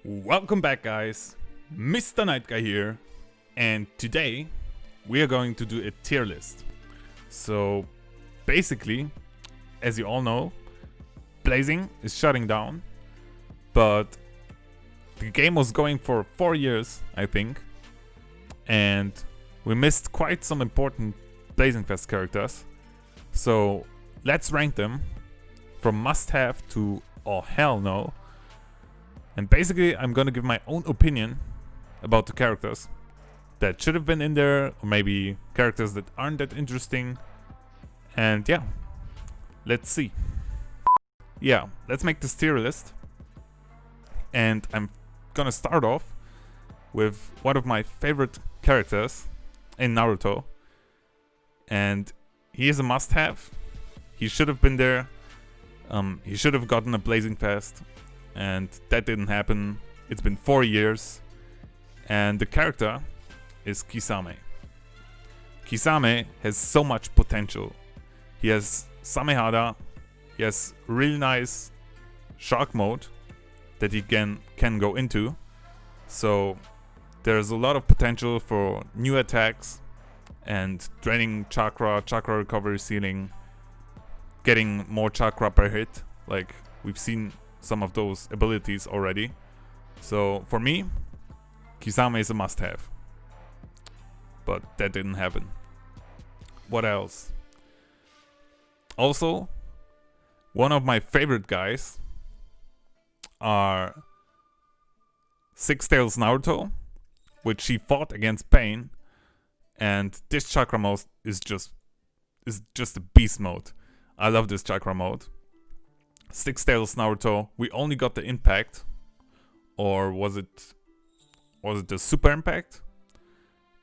Welcome back, guys. Mr. Night Guy here, and today we are going to do a tier list. So basically, as you all know, Blazing is shutting down, but the game was going for 4 years, I think, and we missed quite some important Blazingfest characters. So let's rank them from must-have to oh hell no. And basically, I'm gonna give my own opinion about the characters that should have been in there, or maybe characters that aren't that interesting. And yeah, let's see. Yeah, let's make this tier list. And I'm gonna start off with one of my favorite characters in Naruto. And he is a must-have. He should have been there. He should have gotten a Blazingfest. And that didn't happen. It's been 4 years. And the character is Kisame. Kisame has so much potential. He has Samehada. He has really nice shark mode that he can go into. So there's a lot of potential for new attacks and draining chakra recovery ceiling, getting more chakra per hit. Like we've seen some of those abilities already. So for me, Kisame is a must-have. But that didn't happen. What else? Also, one of my favorite guys are Six Tails Naruto, which he fought against Pain, and this chakra mode is just a beast mode. I love this chakra mode. Six Tails Naruto, we only got the impact, or was it the super impact?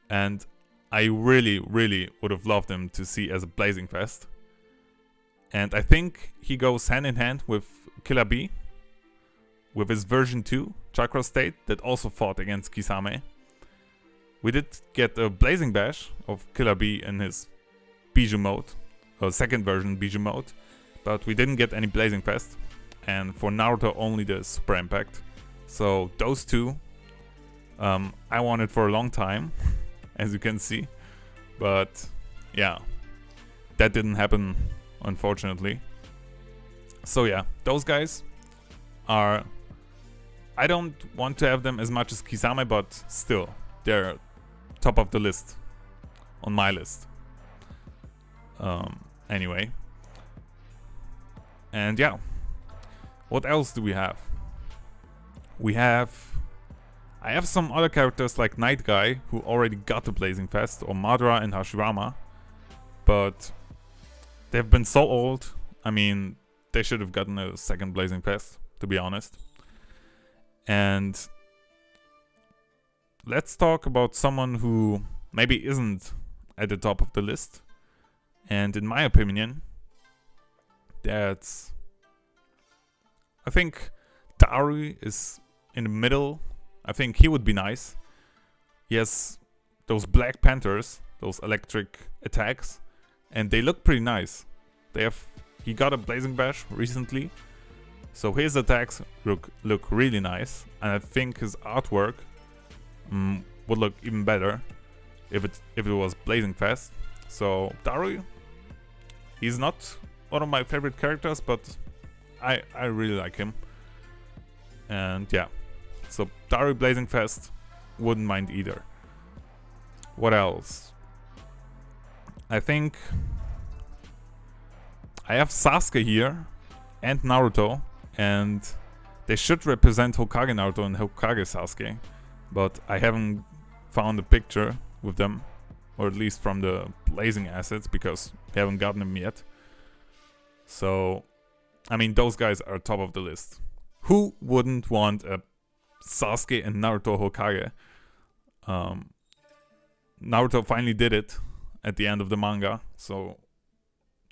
And I really would have loved him to see as a Blazingfest. And I think he goes hand in hand with Killer B, with his version 2 chakra state that also fought against Kisame. We did get a Blazing Bash of Killer B in his Bijou mode, or second version Bijou mode. But we didn't get any Blazingfest, and for Naruto only the Super Impact. So those two, I wanted for a long time, as you can see. But yeah, that didn't happen, unfortunately. So yeah, those guys are... I don't want to have them as much as Kisame, but still, they're top of the list, on my list. Anyway. And yeah, what else do we have? I have some other characters like Night Guy who already got the Blazingfest, or Madara and Hashirama, but they've been so old. I mean, they should have gotten a second Blazingfest, to be honest. And let's talk about someone who maybe isn't at the top of the list. And in my opinion, I think Dari is in the middle. I think he would be nice. He has those Black Panthers, those electric attacks, and they look pretty nice. He got a Blazing Bash recently, so his attacks look really nice, and I think his artwork would look even better if it was Blazingfest. So Dari, he's not one of my favorite characters, but I really like him. And yeah, so Dari Blazingfest, wouldn't mind either. What else? I think I have Sasuke here and Naruto, and they should represent Hokage Naruto and Hokage Sasuke, but I haven't found a picture with them, or at least from the Blazing assets, because we haven't gotten them yet. So, I mean, those guys are top of the list. Who wouldn't want a Sasuke and Naruto Hokage? Naruto finally did it at the end of the manga, so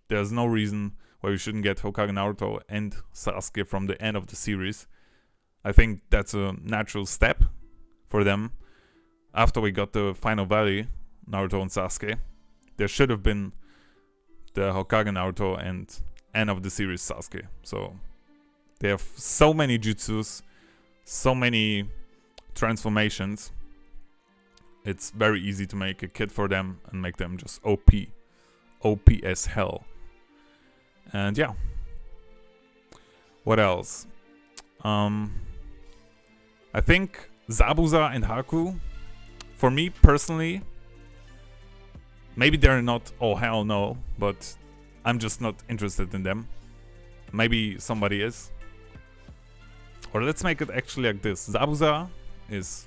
there's no reason why we shouldn't get Hokage Naruto and Sasuke from the end of the series. I think that's a natural step for them. After we got the final valley, Naruto and Sasuke, there should have been the Hokage Naruto and end of the series Sasuke. So they have so many jutsus, so many transformations. It's very easy to make a kit for them and make them just OP. OP as hell. And yeah. What else? I think Zabuza and Haku, for me personally, maybe they're not, oh hell no, but I'm just not interested in them. Maybe somebody is. Or let's make it actually like this. Zabuza is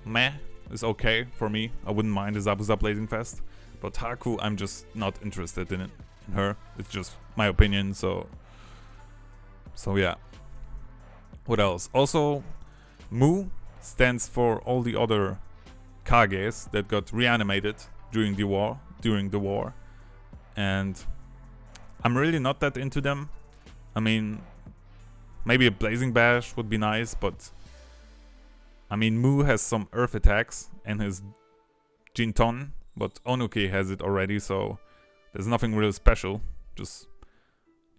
meh, is okay for me. I wouldn't mind a Zabuza Blazingfest. But Haku, I'm just not interested in it, in her. It's just my opinion, so yeah. What else? Also, Mu stands for all the other Kages that got reanimated during the war. And I'm really not that into them. I mean, maybe a Blazing Bash would be nice, but I mean, Mu has some earth attacks and his Jinton, but Onuki has it already, so there's nothing really special. Just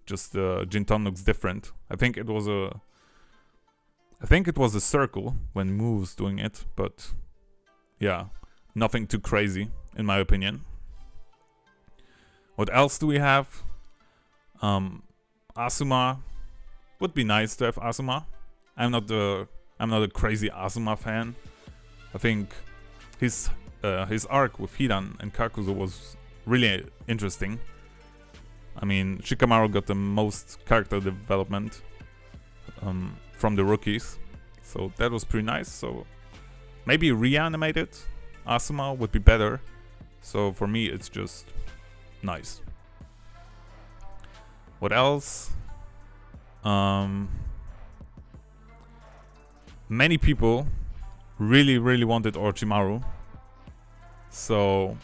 Jinton looks different. I think it was a circle when Mu was doing it, but yeah, nothing too crazy in my opinion. What else do we have? Asuma. Would be nice to have Asuma. I'm not a crazy Asuma fan. I think his arc with Hidan and Kakuzu was really interesting. I mean, Shikamaru got the most character development from the rookies, so that was pretty nice. So maybe reanimated Asuma would be better. So for me, it's just nice. What else? Many people really wanted Orochimaru. So,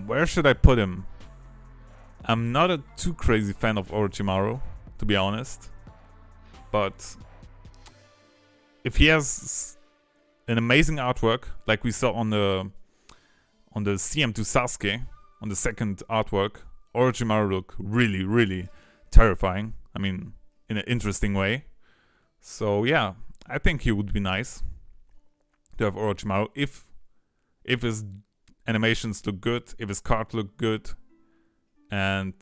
where should I put him? I'm not a too crazy fan of Orochimaru, to be honest. But if he has an amazing artwork, like we saw on the CM to Sasuke, on the second artwork, Orochimaru looked really terrifying. I mean, in an interesting way. So yeah, I think he would be nice to have Orochimaru if his animations look good, if his card look good, and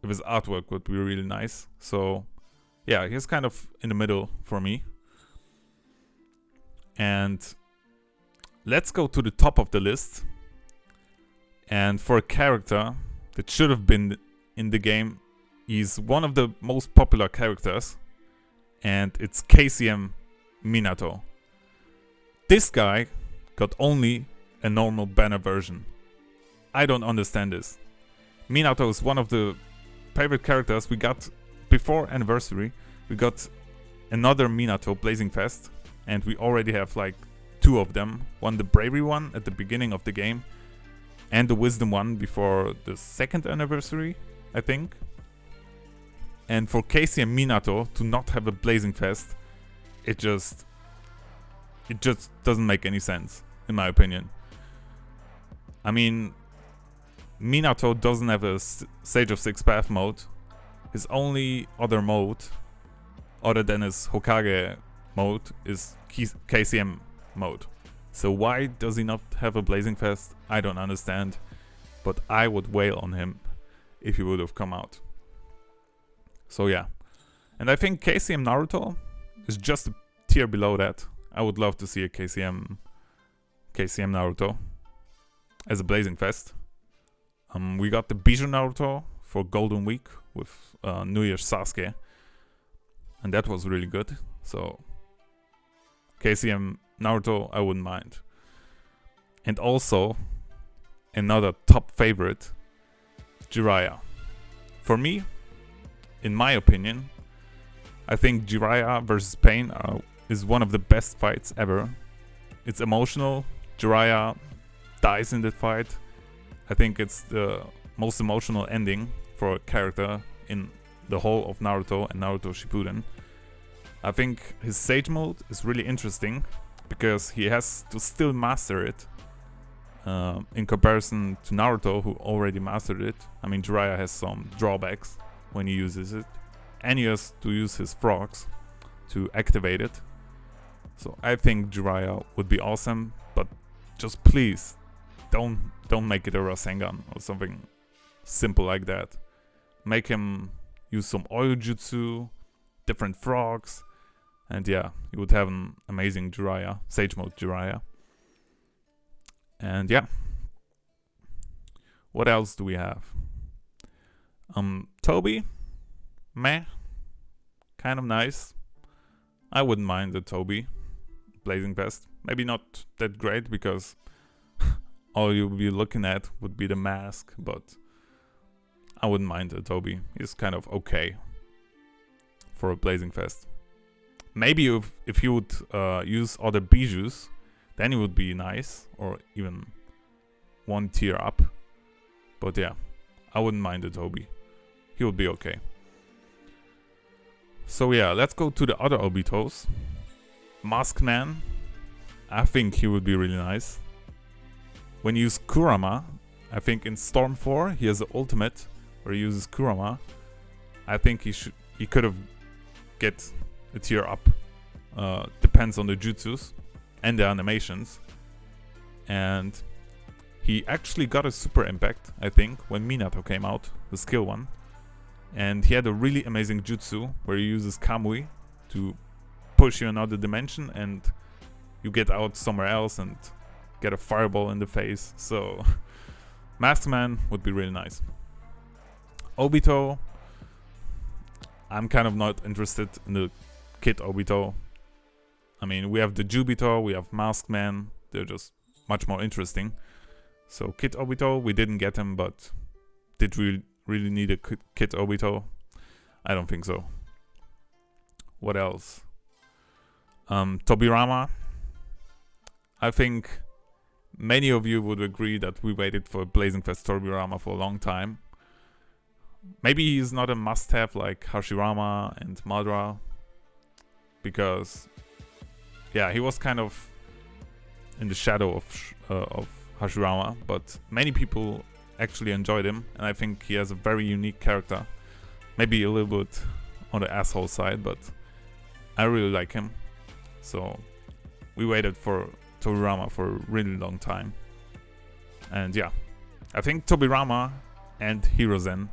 if his artwork would be really nice. So yeah, he's kind of in the middle for me. And let's go to the top of the list. And for a character that should have been in the game, he's one of the most popular characters, and it's KCM Minato. This guy got only a normal banner version. I don't understand this. Minato is one of the favorite characters we got before anniversary. We got another Minato Blazingfest, and we already have like 2 of them. One, the bravery one at the beginning of the game, and the wisdom one before the 2nd anniversary, I think. And for Casey and Minato to not have a Blazingfest, it just doesn't make any sense, in my opinion. I mean, Minato doesn't have a Sage of Six Path mode. His only other mode, other than his Hokage mode, is KCM mode. So why does he not have a Blazingfest? I don't understand. But I would wail on him if he would have come out. So yeah. And I think KCM Naruto is just a tier below that. I would love to see a KCM Naruto as a Blazingfest. We got the Bijou Naruto for Golden Week with New Year's Sasuke. And that was really good. So KCM Naruto, I wouldn't mind. And also, another top favorite, Jiraiya. For me, in my opinion, I think Jiraiya versus Pain is one of the best fights ever. It's emotional. Jiraiya dies in that fight. I think it's the most emotional ending for a character in the whole of Naruto and Naruto Shippuden. I think his Sage mode is really interesting because he has to still master it in comparison to Naruto, who already mastered it. I mean, Jiraiya has some drawbacks when he uses it, and he has to use his frogs. to activate it. So I think Jiraiya would be awesome, but just please don't make it a Rasengan or something simple like that. Make him use some oil jutsu, different frogs, and yeah, you would have an amazing Jiraiya, Sage Mode Jiraiya. And yeah, what else do we have? Toby, meh, kind of nice. I wouldn't mind the Toby Blazingfest. Maybe not that great because all you'll be looking at would be the mask, but I wouldn't mind the Toby. He's kind of okay for a Blazingfest. Maybe if you would use other bijous, then it would be nice, or even one tier up. But yeah, I wouldn't mind the Toby. He would be okay. So yeah, let's go to the other Obitos. Masked Man, I think he would be really nice. When you use Kurama, I think in Storm 4 he has the ultimate where he uses Kurama. I think he could have get a tier up. Depends on the jutsus and the animations. And he actually got a super impact, I think, when Minato came out, the skill one. And he had a really amazing jutsu where he uses Kamui to push you another dimension and you get out somewhere else and get a fireball in the face. So Masked Man would be really nice. Obito, I'm kind of not interested in the Kid Obito. I mean, we have the Jubito, we have Masked Man. They're just much more interesting. So Kid Obito, we didn't get him, but did we really need a Kid Obito? I don't think so. What else? Tobirama. I think many of you would agree that we waited for Blazingfest Tobirama for a long time. Maybe he's not a must-have like Hashirama and Madara, because yeah, he was kind of in the shadow of Hashirama, but many people actually enjoyed him, and I think he has a very unique character. Maybe a little bit on the asshole side, but I really like him. So we waited for Tobirama for a really long time. And yeah, I think Tobirama and Hiruzen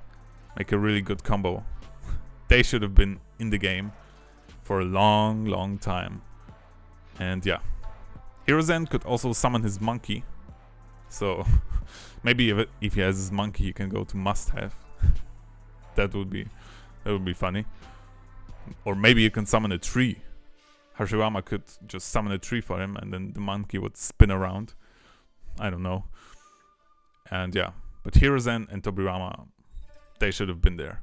make a really good combo. They should have been in the game for a long time. And yeah, Hiruzen could also summon his monkey. So maybe if he has his monkey, he can go to must-have. that would be funny. Or maybe you can summon a tree. Hashirama could just summon a tree for him, and then the monkey would spin around. I don't know. And yeah, but Hiruzen and Tobirama, they should have been there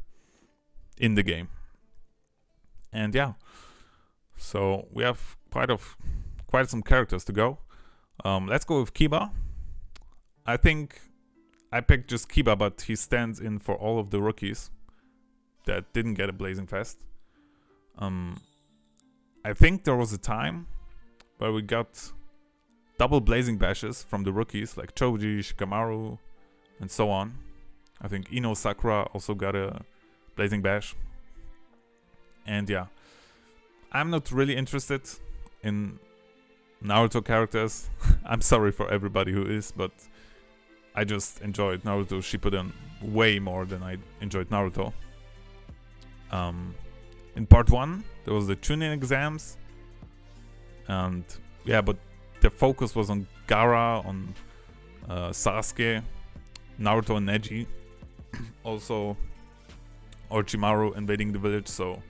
in the game. And yeah, so we have quite some characters to go. Let's go with Kiba. I think I picked just Kiba, but he stands in for all of the rookies that didn't get a Blazingfest. I think there was a time where we got double Blazing Bashes from the rookies, like Choji, Shikamaru, and so on. I think Ino Sakura also got a Blazing Bash. And yeah, I'm not really interested in Naruto characters. I'm sorry for everybody who is, but I just enjoyed Naruto Shippuden way more than I enjoyed Naruto. In part 1, there was the Chunin exams, and yeah, but the focus was on Gaara, on Sasuke, Naruto and Neji, also Orochimaru invading the village. So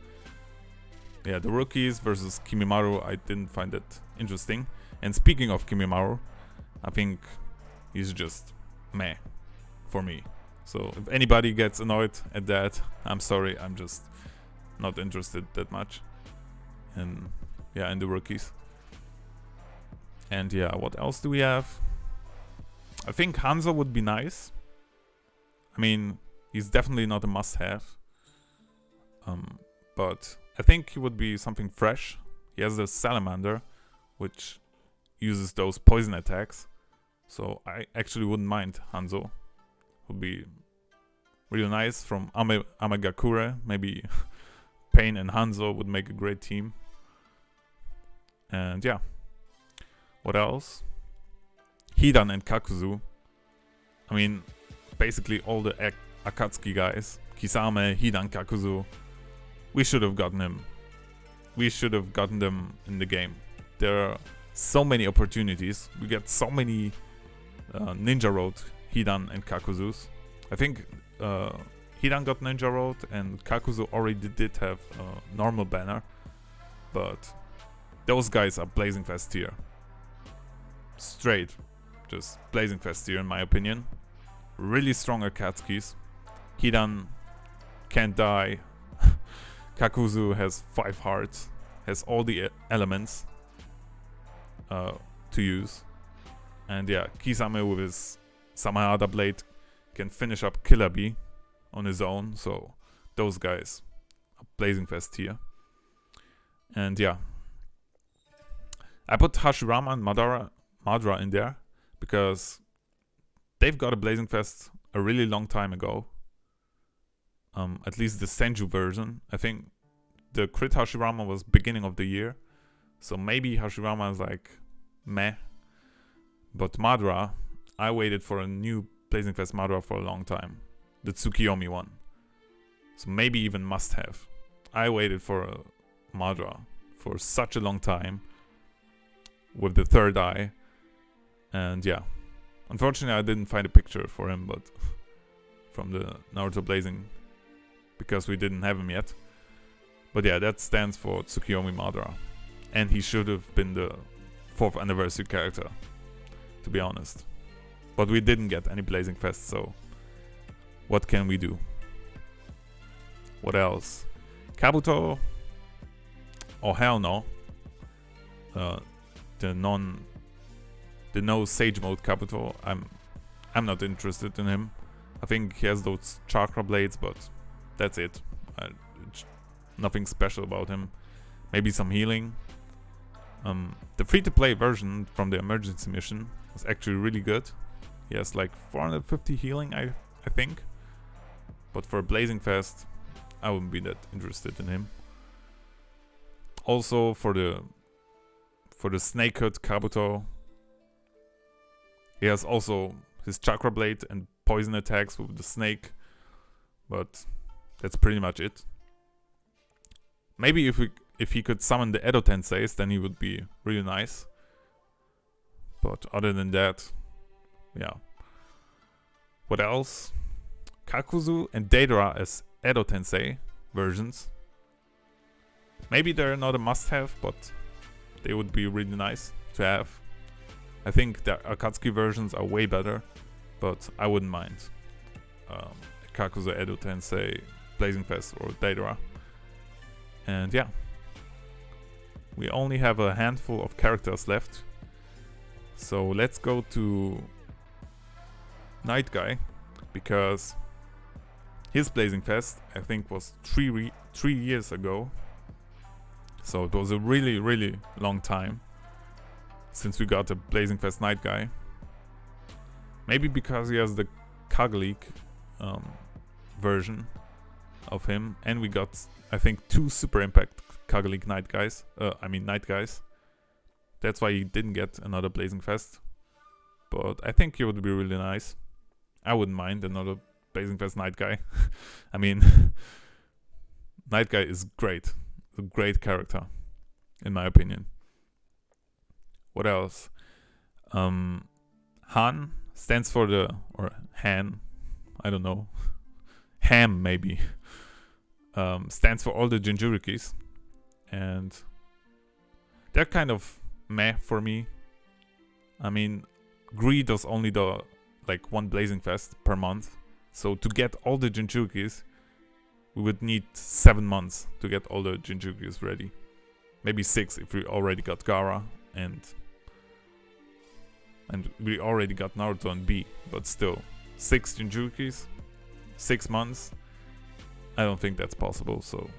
yeah, the rookies versus Kimimaru, I didn't find that interesting. And speaking of Kimimaru, I think he's just meh for me. So if anybody gets annoyed at that, I'm sorry, I'm just not interested that much in the rookies. And yeah, what else do we have? I think Hanzo would be nice. I mean, he's definitely not a must-have, but I think he would be something fresh. He has the Salamander, which uses those poison attacks, so I actually wouldn't mind Hanzo. Would be really nice from Amegakure. Maybe Pain and Hanzo would make a great team. And yeah. What else? Hidan and Kakuzu. I mean, basically all the Akatsuki guys. Kisame, Hidan, Kakuzu. We should have gotten him. We should have gotten them in the game. There are so many opportunities. We get so many Ninja Road Hidan and Kakuzus. I think Hidan got Ninja Road and Kakuzu already did have a normal banner. But those guys are Blazingfest-Tier. Straight. Just Blazingfest-Tier in my opinion. Really strong Akatsukis. Hidan can't die. Kakuzu has 5 hearts. Has all the elements to use. And yeah, Kisame with his Samahada blade can finish up Killer Bee on his own. So those guys are Blazingfest-Tier. And yeah. I put Hashirama and Madara in there because they've got a Blazingfest a really long time ago. At least the Senju version. I think the Crit Hashirama was beginning of the year. So maybe Hashirama is like meh. But Madara, I waited for a new Blazingfest Madara for a long time. The Tsukiyomi one. So maybe even must have. I waited for a Madara for such a long time. With the third eye. And yeah. Unfortunately I didn't find a picture for him, but from the Naruto Blazing. Because we didn't have him yet. But yeah, that stands for Tsukiyomi Madara. And he should have been the 4th anniversary character. To be honest. But we didn't get any Blazingfest, so what can we do? What else? Kabuto? Oh hell no. The no Sage Mode Kabuto, I'm not interested in him. I think he has those chakra blades, but that's it. Nothing special about him. Maybe some healing. The free-to-play version from the emergency mission was actually really good. He has like 450 healing, I think. But for Blazingfest, I wouldn't be that interested in him. Also for the Snakehood Kabuto, he has also his chakra blade and poison attacks with the snake, but that's pretty much it. Maybe if he could summon the Edo Tenseis, then he would be really nice. But other than that, yeah. What else? Kakuzu and Deidara as Edo Tensei versions. Maybe they're not a must-have, but they would be really nice to have. I think the Akatsuki versions are way better, but I wouldn't mind. Kakuzu, Edo Tensei, Blazingfest or Deidara. And yeah. We only have a handful of characters left. So let's go to Night Guy, because his Blazingfest, I think, was 3 years ago. So it was a really, really long time since we got a Blazingfest Night Guy. Maybe because he has the Kagalik version of him, and we got, I think, 2 Super Impact Kagalik Night Guys. Night Guys. That's why he didn't get another Blazingfest. But I think he would be really nice. I wouldn't mind another Blazingfest Night Guy. I mean, Night Guy is great. A great character, in my opinion. What else? Han stands for or Han, I don't know. Ham, maybe. Stands for all the Jinchurikis. And they're kind of meh for me. I mean, Greed does only the one Blazingfest per month. So to get all the Jinchurikis, we would need 7 months to get all the Jinchurikis ready. Maybe 6 if we already got Gaara and we already got Naruto and B. But still, 6 Jinchurikis, 6 months. I don't think that's possible. So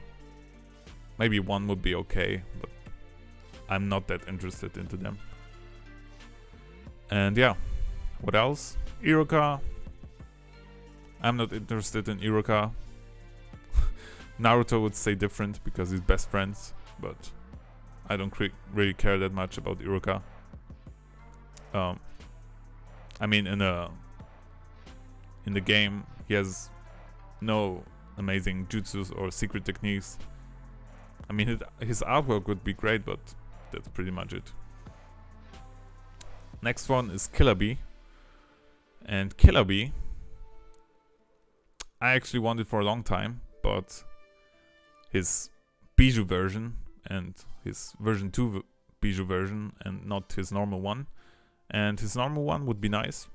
maybe 1 would be okay, but I'm not that interested into them. And yeah, what else? Iruka. I'm not interested in Iruka. Naruto would say different because he's best friends, but I don't really care that much about Iruka. I mean, in the game, he has no amazing jutsus or secret techniques. I mean, his artwork would be great, but that's pretty much it. Next one is Killer Bee. And Killer Bee, I actually wanted for a long time, but his Bijou version and his version 2 Bijou version and not his normal one. And his normal one would be nice.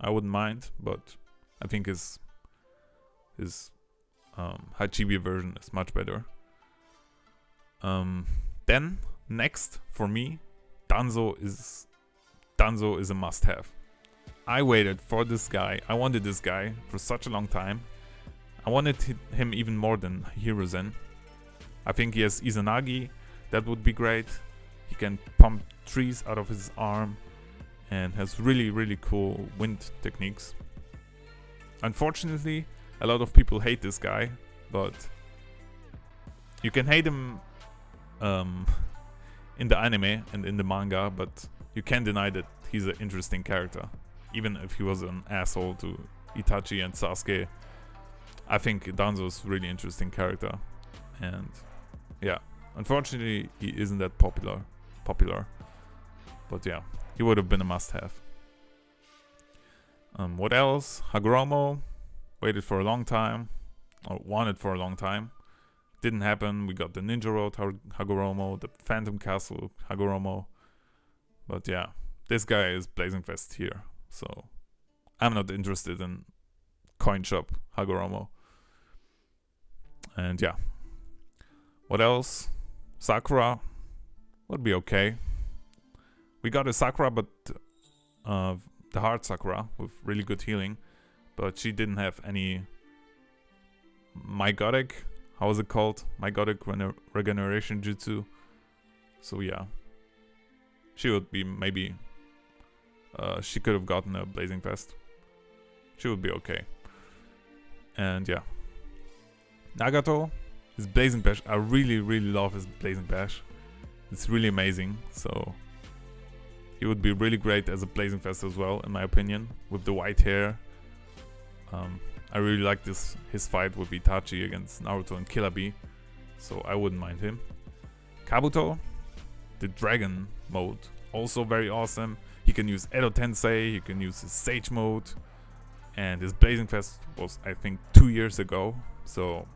I wouldn't mind, but I think his Hachibi version is much better. Then next for me, Danzo is a must-have. I waited for this guy. I wanted this guy for such a long time. I wanted him even more than Hiruzen. I think he has Izanagi. That would be great. He can pump trees out of his arm and has really, really cool wind techniques. Unfortunately, a lot of people hate this guy, but you can hate him in the anime and in the manga, but you can't deny that he's an interesting character. Even if he was an asshole to Itachi and Sasuke, I think Danzo's a really interesting character. And yeah, unfortunately he isn't that popular. But yeah, he would have been a must-have. What else? Hagoromo, waited for a long time, or wanted for a long time. Didn't happen. We got the Ninja Road Hagoromo, the Phantom Castle Hagoromo. But yeah, this guy is Blazingfest-Tier. So I'm not interested in coin shop Hagoromo. And yeah. What else? Sakura would be okay. We got a Sakura, but the hard Sakura with really good healing. But she didn't have any Mygotic. How was it called? Mygotic regeneration jutsu. So yeah. She would be maybe... she could have gotten a Blazing Fest. She would be okay. And yeah. Nagato, his Blazing Bash. I really, really love his Blazing Bash. It's really amazing. So he would be really great as a Blazing Fest as well, in my opinion. With the white hair. I really like his fight with Itachi against Naruto and Killer Bee. So I wouldn't mind him. Kabuto, the Dragon mode. Also very awesome. He can use Edo Tensei, he can use his Sage mode, and his Blazing Fest was, I think, 2 years ago. So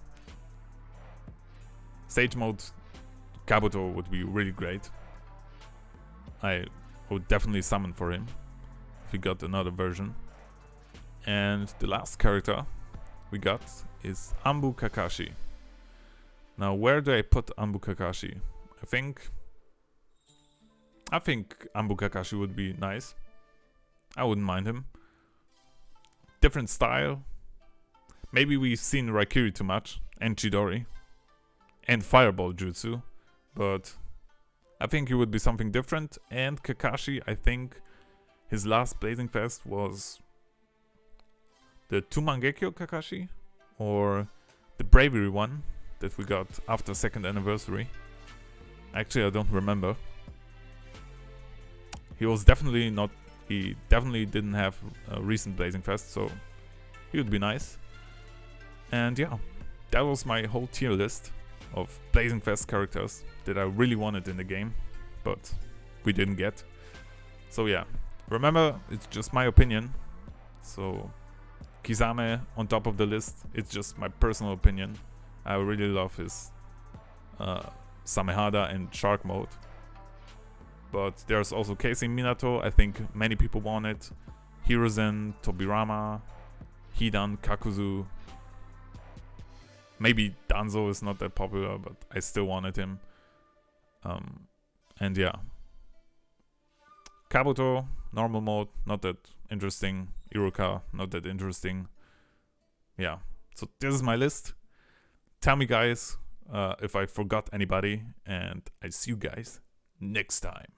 Sage mode Kabuto would be really great. I would definitely summon for him if we got another version. And the last character we got is Anbu Kakashi. Now, where do I put Anbu Kakashi? I think Anbu Kakashi would be nice. I wouldn't mind him. Different style. Maybe we've seen Raikiri too much, and Chidori, and Fireball Jutsu, but I think he would be something different. And Kakashi, I think his last Blazing Fest was the Tumangekyo Kakashi, or the Bravery one that we got after 2nd anniversary. Actually, I don't remember. He definitely didn't have a recent Blazing Fest, so he would be nice. And yeah, that was my whole tier list of Blazing Fest characters that I really wanted in the game, but we didn't get. So yeah, remember, it's just my opinion. So Kisame on top of the list, it's just my personal opinion. I really love his Samehada and Shark mode. But there's also Keisei Minato, I think many people want it. Hiruzen, Tobirama, Hidan, Kakuzu. Maybe Danzo is not that popular, but I still wanted him. And yeah. Kabuto, normal mode, not that interesting. Iruka, not that interesting. Yeah, so this is my list. Tell me guys if I forgot anybody, and I see you guys next time.